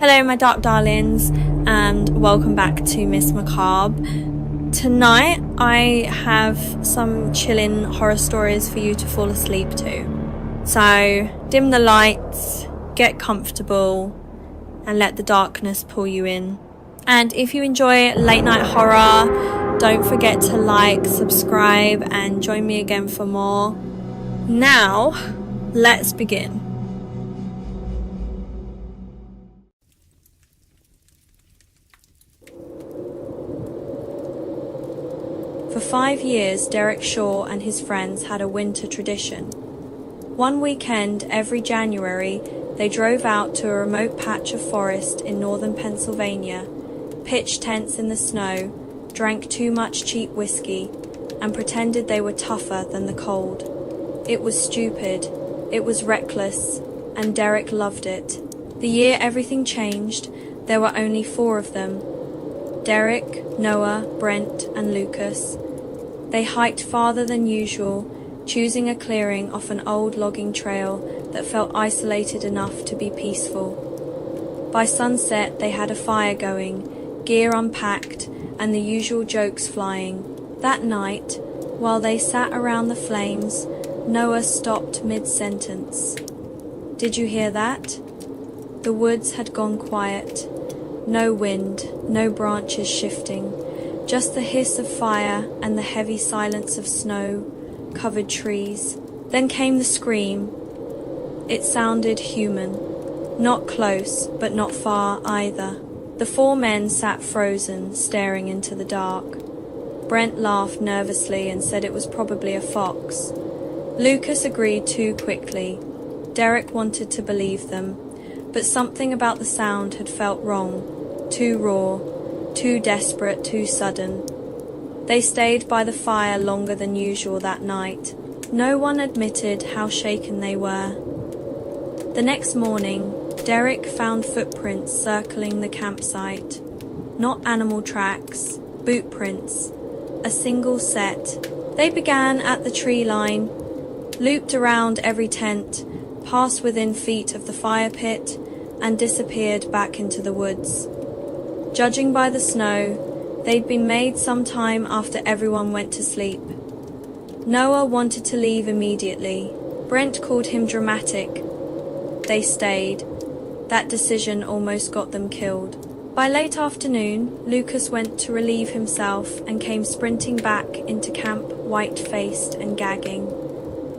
Hello my dark darlings, and welcome back to Miss Macabre. Tonight I have some chilling horror stories for you to fall asleep to. So dim the lights, get comfortable, and let the darkness pull you in. And if you enjoy late night horror, don't forget to like, subscribe, and join me again for more. Now, let's begin. For 5 years, Derek Shaw and his friends had a winter tradition. One weekend every January, they drove out to a remote patch of forest in northern Pennsylvania, pitched tents in the snow, drank too much cheap whiskey, and pretended they were tougher than the cold. It was stupid, it was reckless, and Derek loved it. The year everything changed, there were only 4 of them: Derek, Noah, Brent, and Lucas. They hiked farther than usual, choosing a clearing off an old logging trail that felt isolated enough to be peaceful. By sunset, they had a fire going, gear unpacked, and the usual jokes flying. That night, while they sat around the flames, Noah stopped mid-sentence. "Did you hear that?" The woods had gone quiet. No wind, no branches shifting, just the hiss of fire and the heavy silence of snow-covered trees. Then came the scream. It sounded human. Not close, but not far either. The 4 men sat frozen, staring into the dark. Brent laughed nervously and said it was probably a fox. Lucas agreed too quickly. Derek wanted to believe them, but something about the sound had felt wrong. Too raw, too desperate, too sudden. They stayed by the fire longer than usual that night. No one admitted how shaken they were. The next morning, Derek found footprints circling the campsite. Not animal tracks, boot prints. A single set. They began at the tree line, looped around every tent, passed within feet of the fire pit, and disappeared back into the woods. Judging by the snow, they'd been made some time after everyone went to sleep. Noah wanted to leave immediately. Brent called him dramatic. They stayed. That decision almost got them killed. By late afternoon, Lucas went to relieve himself and came sprinting back into camp white-faced and gagging.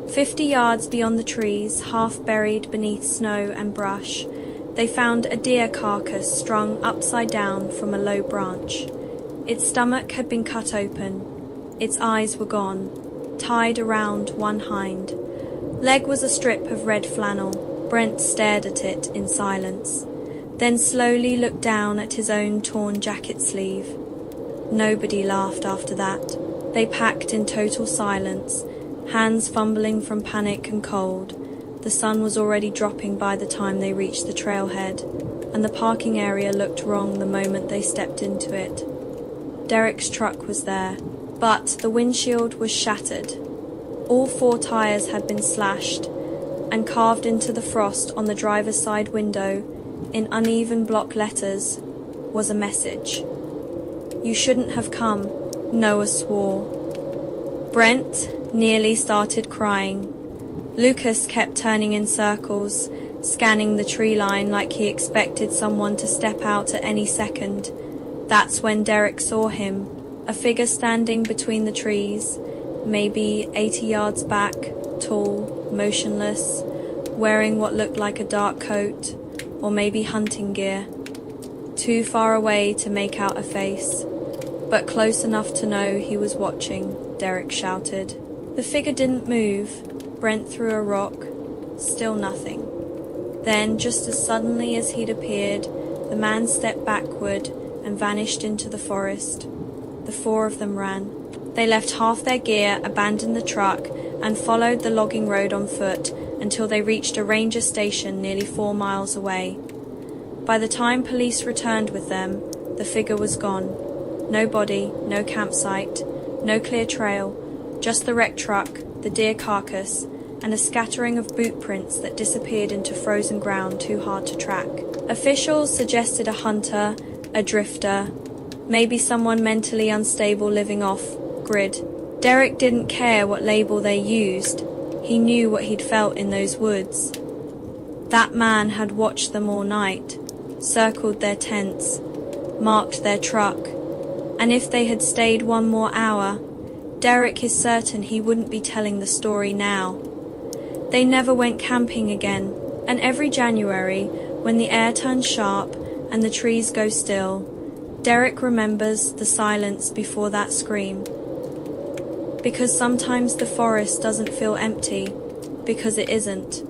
50 yards beyond the trees, half buried beneath snow and brush, they found a deer carcass strung upside down from a low branch. Its stomach had been cut open. Its eyes were gone, tied around one hind. Leg was a strip of red flannel. Brent stared at it in silence, then slowly looked down at his own torn jacket sleeve. Nobody laughed after that. They packed in total silence, hands fumbling from panic and cold. The sun was already dropping by the time they reached the trailhead, and the parking area looked wrong the moment they stepped into it. Derek's truck was there, but the windshield was shattered. All 4 tires had been slashed, and carved into the frost on the driver's side window, in uneven block letters, was a message. "You shouldn't have come," Noah swore. Brent nearly started crying. Lucas kept turning in circles, scanning the tree line like he expected someone to step out at any second. That's when Derek saw him, a figure standing between the trees, maybe 80 yards back, tall, motionless, wearing what looked like a dark coat, or maybe hunting gear. Too far away to make out a face, but close enough to know he was watching, Derek shouted. The figure didn't move. Brent threw a rock. Still nothing. Then, just as suddenly as he'd appeared, the man stepped backward and vanished into the forest. The 4 of them ran. They left half their gear, abandoned the truck, and followed the logging road on foot until they reached a ranger station nearly 4 miles away. By the time police returned with them, the figure was gone. No body, no campsite, no clear trail, just the wrecked truck, the deer carcass, and a scattering of boot prints that disappeared into frozen ground too hard to track. Officials suggested a hunter, a drifter, maybe someone mentally unstable living off-grid. Derek didn't care what label they used. He knew what he'd felt in those woods. That man had watched them all night, circled their tents, marked their truck, and if they had stayed one more hour, Derek is certain he wouldn't be telling the story now. They never went camping again, and every January, when the air turns sharp and the trees go still, Derek remembers the silence before that scream. Because sometimes the forest doesn't feel empty, because it isn't.